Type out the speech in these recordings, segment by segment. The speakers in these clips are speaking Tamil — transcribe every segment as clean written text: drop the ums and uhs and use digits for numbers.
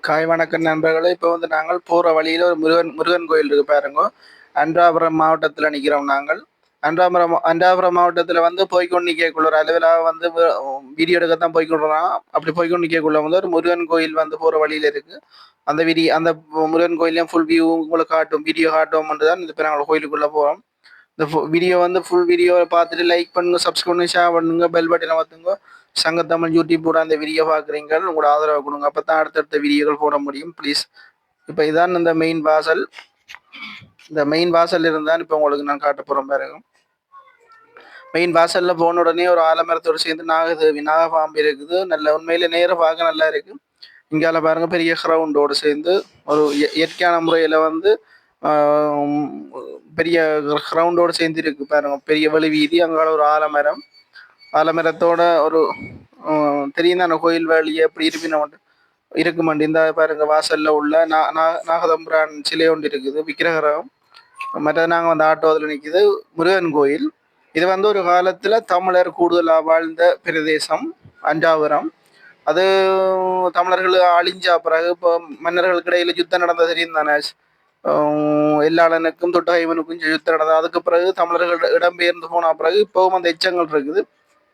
காய் வணக்கம் நண்பர்களே. இப்போ வந்து நாங்கள் போகிற வழியில் ஒரு முருகன் முருகன் கோயில் இருக்கு பாருங்க. அன்றாபுரம் மாவட்டத்தில் நிற்கிறோம் நாங்கள். அன்றாபுரம் மாவட்டத்தில் வந்து போய்கொண்டு நிற்கக்குள்ள ஒரு அளவிலாக வந்து வீடியோ எடுக்கத்தான் போய்கொண்டுறோம். அப்படி போய்கொண்டு நிற்கக்குள்ள வந்து ஒரு முருகன் கோயில் வந்து போகிற வழியில் இருக்குது. அந்த முருகன் கோயிலையும் ஃபுல் வியூ உங்களுக்கு காட்டும், வீடியோ காட்டுவோம்னு தான் இப்போ நாங்கள் கோயிலுக்குள்ளே போகிறோம். இந்த வீடியோ வந்து ஃபுல் வீடியோ பார்த்துட்டு லைக் பண்ணுங்க, சப்ஸ்கிரைப் பண்ணுங்க, ஷேர் பண்ணுங்க, பெல் பட்டனை பார்த்துங்க. சங்கத்தமிழ் யூடியூப் கூட அந்த வீடியோ பார்க்குறீங்க, உங்களோட ஆதரவு கொடுங்க. அப்போ தான் அடுத்தடுத்த வீடியோக்கள் போட முடியும் ப்ளீஸ். இப்போ இதான் இந்த மெயின் வாசல். இந்த மெயின் வாசல் இருந்தால் இப்போ உங்களுக்கு நான் காட்ட போகிறோம் பாருங்க. மெயின் வாசலில் போன உடனே ஒரு ஆலமரத்தோடு சேர்ந்து நாகதேவி நாகபாம்பு இருக்குது. நல்ல உண்மையிலே நேரம் பார்க்க நல்லா இருக்குது. இங்கால பாருங்க பெரிய கிரவுண்டோடு சேர்ந்து ஒரு இயற்கையான முறையில் வந்து பெரிய கிரவுண்டோடு சேர்ந்து இருக்கு பாருங்க. பெரிய வெளி வீதி, அங்கால ஒரு ஆலமரத்தோட ஒரு தெரியும் தானே கோயில் வேலையை எப்படி இருப்பின இருக்குமாண்டி. இந்த பாருங்க வாசல்ல உள்ள நாகதம்புரான் சிலை ஒன்று இருக்குது, விக்கிரகம். மற்ற நாங்கள் வந்து ஆட்டோவில் நிற்கிது முருகன் கோயில். இது வந்து ஒரு காலத்தில் தமிழர் கூடுதலாக வாழ்ந்த பிரதேசம் அஞ்சாபுரம். அது தமிழர்கள் அழிஞ்சா பிறகு இப்போ மன்னர்களுக்கு இடையில யுத்தம் நடந்த தெரியும் தானே. எல்லாளனுக்கும் தொட்டகைவனுக்கும் யுத்தம் நடந்தது. அதுக்கு பிறகு தமிழர்கள் இடம்பெயர்ந்து போன பிறகு இப்போவும் அந்த எச்சங்கள் இருக்குது.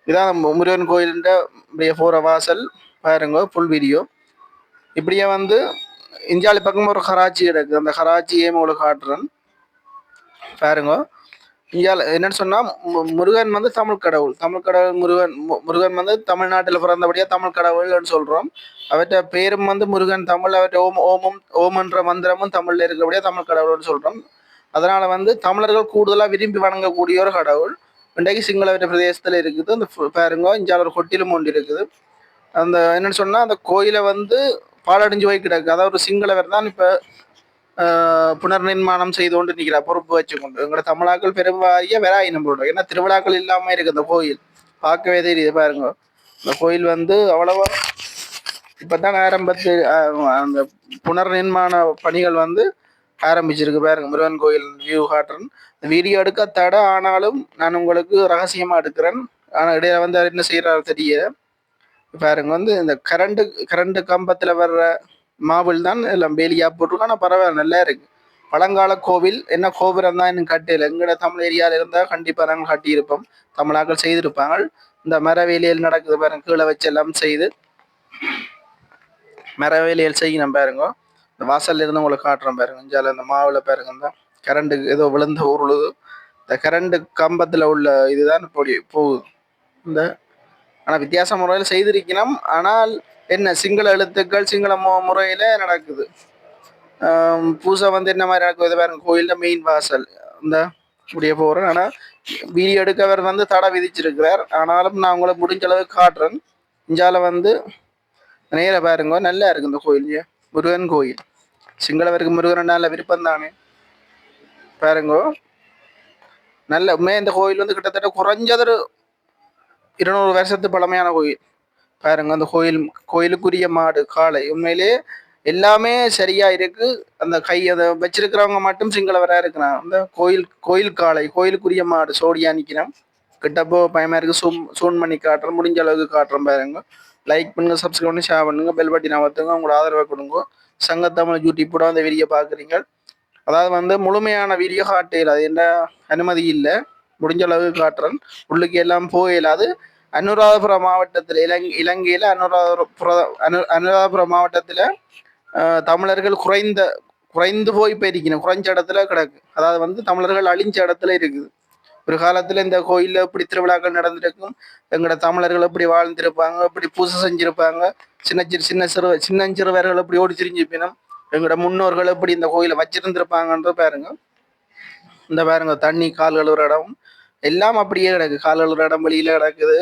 இதான் முருகன் கோயிலுன்ற இப்படியே போகிற வாசல் பாருங்க. ஃபுல் வீடியோ இப்படியே வந்து இந்தியாவில் பக்கம் ஒரு கராச்சி இருக்குது. அந்த கராச்சியே உங்களுக்கு காட்டுறேன் பாருங்க. இந்தியாவில் என்னன்னு சொன்னால் முருகன் வந்து தமிழ் கடவுள். முருகன் வந்து தமிழ்நாட்டில் பிறந்தபடியாக தமிழ் கடவுள்னு சொல்கிறோம். அவற்றை பேரும் வந்து முருகன் தமிழ். அவற்றை ஓம்ன்ற மந்திரமும் தமிழில் இருக்கிறபடியாக தமிழ் கடவுள்னு சொல்கிறோம். அதனால் வந்து தமிழர்கள் கூடுதலாக விரும்பி வணங்கக்கூடிய ஒரு கடவுள். இன்றைக்கு சிங்களவற்ற பிரதேசத்தில் இருக்குது. அந்த பாருங்க இந்தியாவில் ஒரு கொட்டிலும் ஒன்று இருக்குது. அந்த என்னென்னு சொன்னால் அந்த கோயிலை வந்து பாலடைஞ்சு போய் கிடக்கு. அதாவது ஒரு சிங்களவர் தான் இப்போ புனர் நிர்மாணம் செய்து கொண்டு நிற்கிறார், பொறுப்பு வச்சுக்கொண்டு. எங்களோட தமிழாக்கள் பெரும்பாலிய வெறாயினம் போடுறோம். ஏன்னா திருவிழாக்கள் இல்லாமல் இருக்குது அந்த கோயில். பார்க்கவே தெரியுது பாருங்க. இந்த கோயில் வந்து அவ்வளவா இப்போ தான் அந்த புனர் நிர்மாண பணிகள் வந்து ஆரம்பிச்சிருக்கு பாருங்க. முருகன் கோயில் வியூ காட்டுறேன். வீடியோ எடுக்க தடை ஆனாலும் நான் உங்களுக்கு ரகசியமாக எடுக்கிறேன். ஆனால் இடையில வந்து என்ன செய்கிறாரு தெரியல பாருங்க. வந்து இந்த கரண்ட் கம்பத்தில் வர்ற மாபிள் தான் எல்லாம் வேலியாக போட்டிருக்கோம். ஆனால் பரவாயில்ல, நல்லா இருக்கு. பழங்கால கோவில். என்ன கோபுரம் தான் இன்னும் கட்டையில். எங்களோட தமிழ் ஏரியாவில் இருந்தால் கண்டிப்பாக நாங்கள் கட்டியிருப்போம், தமிழாக்கள் செய்திருப்பாங்க. இந்த மரவேலியல் நடக்குது பாருங்க, கீழே வச்சு எல்லாம் செய்து மரவேலியல் செய்யணும் பாருங்க. இந்த வாசல்ல இருந்து உங்களுக்கு காட்டுறோம் பாருங்க. இஞ்சால இந்த மாவில் பாருங்க, இந்த கரண்ட்டுக்கு ஏதோ விழுந்த உருளுது. இந்த கரண்ட் கம்பத்தில் உள்ள இதுதான் போகுது. இந்த ஆனால் வித்தியாச முறையில் செய்திருக்கணும். ஆனால் என்ன சிங்கள எழுத்துக்கள் சிங்கள முறையில் நடக்குது. பூசை வந்து என்ன மாதிரி நடக்குது பாருங்க. கோயிலில் மெயின் வாசல் இந்த இப்படியே போகிறேன். ஆனால் வீடியோ எடுக்கவர் வந்து தடை விதிச்சிருக்கிறார். ஆனாலும் நான் உங்களை முடிஞ்ச அளவுக்கு காட்டுறேன். இஞ்சால வந்து நேர பாருங்க, நல்லா இருக்கு இந்த கோயில். முருகன் கோயில். சிங்களவருக்கு முருகன் நல்ல விருப்பம் தானே பாருங்க. நல்ல உண்மையாக இந்த கோயில் வந்து கிட்டத்தட்ட குறைஞ்சது 200 வருஷத்து பழமையான கோயில் பாருங்க. அந்த கோயிலுக்குரிய மாடு காளை உண்மையிலே எல்லாமே சரியா இருக்கு. அந்த அதை வச்சிருக்கிறவங்க மட்டும் சிங்களவரா இருக்கிறான். அந்த கோயில் காளை கோயிலுக்குரிய மாடு சோடியா நிற்கிறோம். கிட்டப்போ பயமா இருக்கு. சூன் பண்ணி காட்டுறோம், முடிஞ்ச அளவுக்கு காட்டுறோம் பாருங்க. லைக் பண்ணுங்க, சப்ஸ்கிரைப் பண்ணி ஷேர் பண்ணுங்க, பெல் பட்டினை அமர்த்துங்க, உங்களோட ஆதரவை கொடுங்க. சங்கத்தமிழ் யூடியூப் கூட அந்த வீடியோ பார்க்குறீங்க. அதாவது வந்து முழுமையான வீடியோ காட்டையில் அது என்ன அனுமதி இல்லை. முடிஞ்ச அளவுக்கு காட்டுறேன். உள்ளுக்கு எல்லாம் போயிடாது. அனுராதபுரம் மாவட்டத்தில் இலங்கையில் அனுராதபுரம் மாவட்டத்தில் தமிழர்கள் குறைந்து போய் போயிருக்கணும். குறைஞ்ச இடத்துல கிடக்கு. அதாவது வந்து தமிழர்கள் அழிஞ்ச இடத்துல இருக்குது. ஒரு காலத்தில் இந்த கோயிலில் எப்படி திருவிழாக்கள் நடந்திருக்கும், எங்களோட தமிழர்கள் எப்படி வாழ்ந்திருப்பாங்க, எப்படி பூசை செஞ்சிருப்பாங்க, சின்னஞ்சிறுவர்கள் எப்படி ஓடி திரிஞ்சிருப்பினும், எங்களோட முன்னோர்கள் எப்படி இந்த கோயிலை வச்சிருந்திருப்பாங்கன்ற பாருங்க. இந்த பாருங்க தண்ணி கால் கழுவுற இடம் எல்லாம் அப்படியே கிடக்கு. கால் கழுவுற இடம் வெளியில கிடக்குது.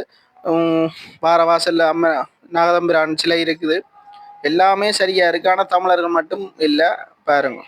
வார வாசல்ல அம்மா நாகதம்பிரான் சிலை இருக்குது. எல்லாமே சரியா இருக்கு. ஆனால் தமிழர்கள் மட்டும் இல்லை பாருங்க.